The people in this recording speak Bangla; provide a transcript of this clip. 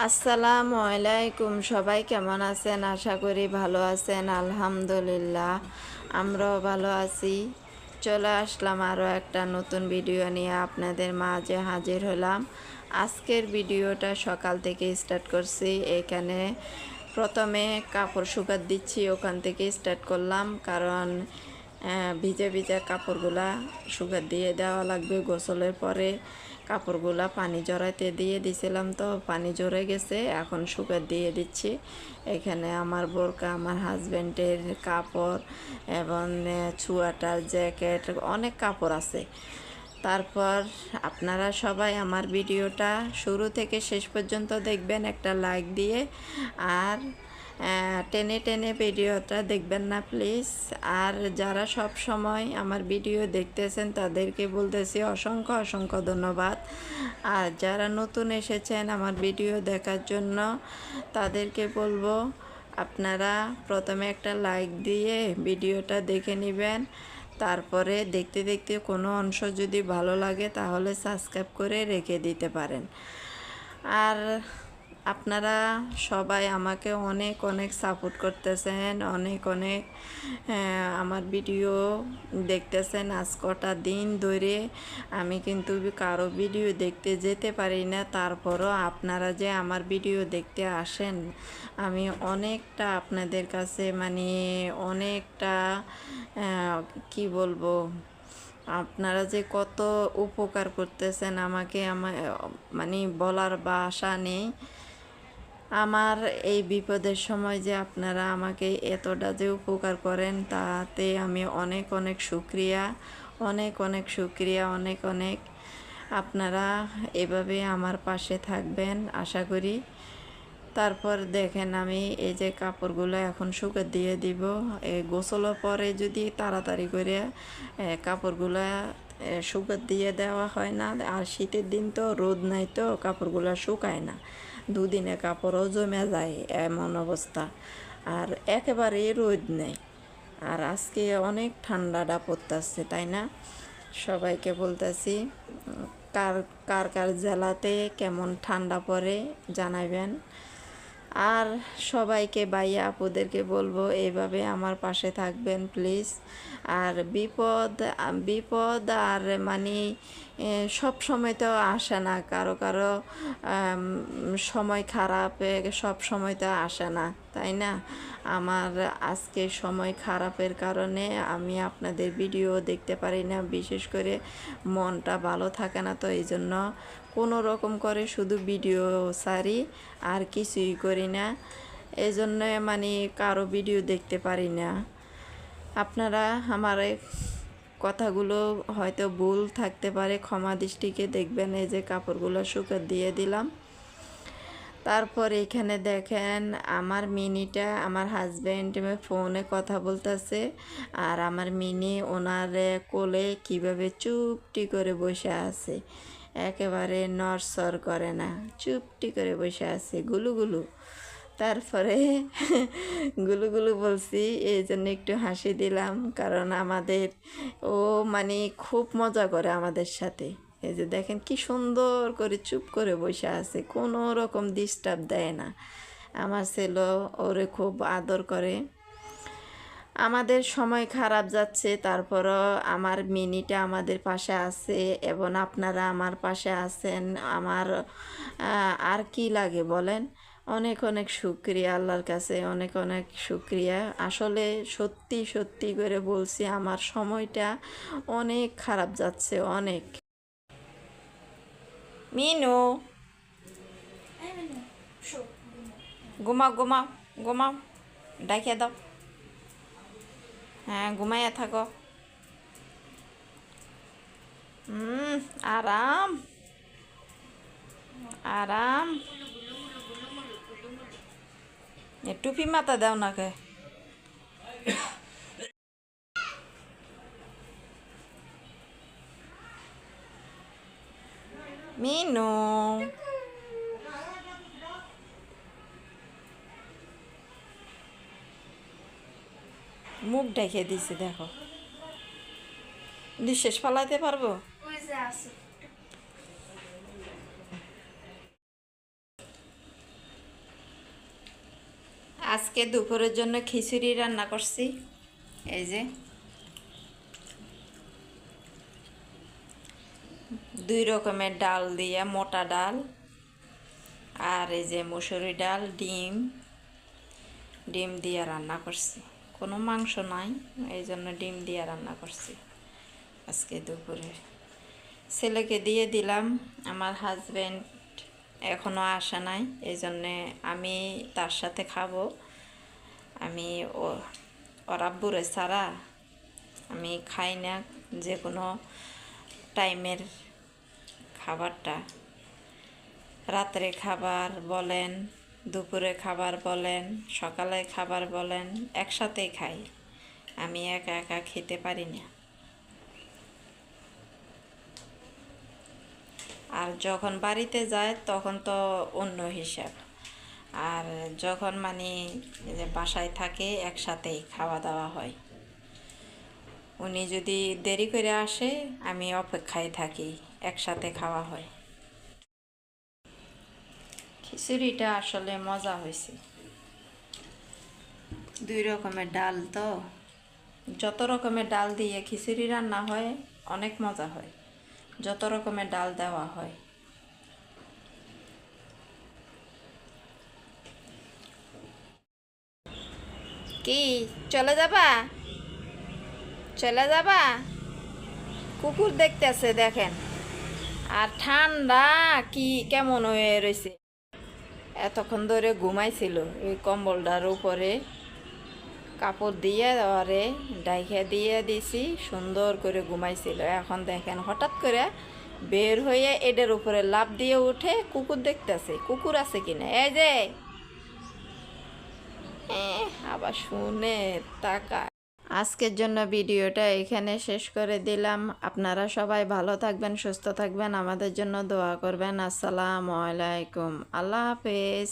আসসালামু আলাইকুম। সবাই কেমন আছেন? আশা করি ভালো আছেন। আলহামদুলিল্লাহ, আমরাও ভালো আছি। চলে আসলাম আরও একটা নতুন ভিডিও নিয়ে আপনাদের মাঝে হাজির হলাম। আজকের ভিডিওটা সকাল থেকে স্টার্ট করছি। এখানে প্রথমে কাপড় শুকাত দিচ্ছি, ওখান থেকে স্টার্ট করলাম, কারণ ভিজে ভিজে কাপড়গুলা শুকাত দিয়ে দেওয়া লাগবে। গোসলের পরে কাপড়গুলা পানি জড়াইতে দিয়ে দিছিলাম, তো পানি জড়ে গেছে, এখন শুকাত দিয়ে দিচ্ছি। এখানে আমার বোরকা, আমার হাজব্যান্ডের কাপড় এবং সোয়েটার, জ্যাকেট, অনেক কাপড় আছে। তারপর আপনারা সবাই আমার ভিডিওটা শুরু থেকে শেষ পর্যন্ত দেখবেন একটা লাইক দিয়ে, আর টেনে টেনে ভিডিওটা দেখবেন না প্লিজ। আর যারা সব সময় আমার ভিডিও দেখতেছেন তাদেরকে বলতেছি অসংখ্য অসংখ্য ধন্যবাদ। আর যারা নতুন এসেছেন আমার ভিডিও দেখার জন্য তাদেরকে বলবো আপনারা প্রথমে একটা লাইক দিয়ে ভিডিওটা দেখে নেবেন। তারপরে দেখতে দেখতে কোনো অংশ যদি ভালো লাগে তাহলে সাবস্ক্রাইব করে রেখে দিতে পারেন। আর আপনারা সবাই আমাকে অনেক অনেক সাপোর্ট করতেছেন, অনেক অনেক আমার ভিডিও দেখতেছেন। আজ কটা দিন ধরে আমি কিন্তু কারো ভিডিও দেখতে যেতে পারি না, তারপরও আপনারা যে আমার ভিডিও দেখতে আসেন, আমি অনেকটা আপনাদের কাছে অনেকটা কি বলবো, আপনারা যে কত উপকার করতেছেন আমাকে, বলার ভাষা নেই। আমার এই বিপদের সময় যে আপনারা আমাকে এতটা যে উপকার করেন, তাতে আমি অনেক অনেক শুকরিয়া, অনেক অনেক শুকরিয়া, অনেক অনেক। আপনারা এভাবে আমার পাশে থাকবেন আশা করি। তারপর দেখেন আমি এই যে কাপড়গুলো এখন শুকা দিয়ে দিব। এই গোসলের পরে যদি তাড়াতাড়ি করে কাপড়গুলো শুকা দিয়ে দেওয়া হয় না, আর শীতের দিন তো রোদ নাই, তো কাপড়গুলো শুকায় না, দুদিনে কাপড়ও জমে যায়, এমন অবস্থা। আর একেবারেই রোদ নেই। আর আজকে অনেক ঠান্ডাটা পড়তেছে, তাই না? সবাইকে বলতেছি কার কার কার জেলাতে কেমন ঠান্ডা পড়ে জানাবেন। আর সবাইকে ভাইয়া আপুদেরকে বলবো এইভাবে আমার পাশে থাকবেন প্লিজ। আর বিপদ বিপদ আর সব সময় তো আসে না, কারো কারো সময় খারাপ, সব সময় তো আসে না, তাই না? আমার আজকে সময় খারাপের কারণে আমি আপনাদের ভিডিও দেখতে পারি না, বিশেষ করে মনটা ভালো থাকে না, তো এই জন্য কোনো রকম করে শুধু ভিডিও ছাড়ি, আর কিছুই করি না। এই জন্য কারো ভিডিও দেখতে পারি না। আপনারা আমার কথাগুলো হয়তো ভুল থাকতে পারে, ক্ষমা দৃষ্টিকে দেখবেন। এই যে কাপড়গুলো শুকা দিয়ে দিলাম। তারপর এখানে দেখেন আমার মিনিটা, আমার হাজব্যান্ড ফোনে কথা বলতেছে, আর আমার মিনি ওনার কোলে কিভাবে চুপটি করে বসে আছে, একেবারে নড়চড় করে না, চুপটি করে বসে আছে গুলুগুলু। তারপরে গুলুগুলু বলছি, এই জন্য একটু হাসি দিলাম, কারণ ও খুব মজা করে আমাদের সাথে। এই যে দেখেন কি সুন্দর করে চুপ করে বসে আছে, কোনো রকম ডিস্টার্ব দেয় না। আমার ছেলে ওরে খুব আদর করে। আমাদের সময় খারাপ যাচ্ছে, তারপরও আমার মিনিটা আমাদের পাশে আছে, এবং আপনারা আমার পাশে আছেন। আমার আর কি লাগে বলেন? অনেক অনেক শুক্রিয়া আল্লাহর কাছে, অনেক অনেক শুক্রিয়া। আসলে সত্যি সত্যি করে বলছি, আমার সময়টা অনেক খারাপ যাচ্ছে, অনেক। মিনু, ঘুমাও ঘুমাও ঘুমাও, ডাকিয়ে দাও। হ্যাঁ, ঘুমাইয়া থাকো। আরাম আরাম। টুপি মাথা দাও না কে? মিনু, মুখ ঢেকে দিছে, দেখো। নিঃশ্বাস ফালাইতে পারবো? আজকে দুপুরের জন্য খিচুড়ি রান্না করছি। এই যে 2 রকমের ডাল দিয়ে, মোটা ডাল আর এই যে মুসুরি ডাল, ডিম দিয়ে রান্না করছি। কোনো মাংস নাই, এই জন্য ডিম দিয়ে রান্না করছি আজকে দুপুরে। ছেলেকে দিয়ে দিলাম, আমার হাজব্যান্ড এখনও আসে নাই, এই জন্যে আমি তার সাথে খাবো। আমি ওর আব্বুরে ছাড়া আমি খাই না যে কোনো টাইমের খাবারটা। রাত্রে খাবার বলেন, দুপুরে খাবার বলেন, সকালে খাবার বলেন, একসাথেই খাই। আমি একা একা খেতে পারি না। আর যখন বাড়িতে যায় তখন তো অন্য হিসাব, আর যখন মানে যে বাসায় থাকে একসাথেই খাওয়া দাওয়া হয়। উনি যদি দেরি করে আসে আমি অপেক্ষায় থাকি, একসাথে খাওয়া হয়। খিচুড়িটা আসলে মজা হয়েছে। 2 রকমের ডাল তো, যত রকমের ডাল দিয়ে খিচুড়ি রান্না হয় অনেক মজা হয়, যত রকমের ডাল দেওয়া হয়। কি চলে যাবা? চলে যাবা? কুকুর দেখতেছে দেখেন। আর ঠান্ডা কি কেমন হয়ে রয়েছে। এতক্ষণ ধরে ঘুমাইছিল, এই কম্বলটার উপরে কাপড় দিয়ে ওরে ডাইখা দিয়ে দিছি, সুন্দর করে ঘুমাইছিল। এখন দেখেন হঠাৎ করে বের হয়ে এদের উপরে লাফ দিয়ে উঠে কুকুর দেখতেছে, কুকুর আছে কিনা। এই যে আবার শুনে টাকা। আজকের জন্য ভিডিওটা এখানে শেষ করে দিলাম। আপনারা সবাই ভালো থাকবেন, সুস্থ থাকবেন, আমাদের জন্য দোয়া করবেন। আসসালামু আলাইকুম, আল্লাহ হাফেজ।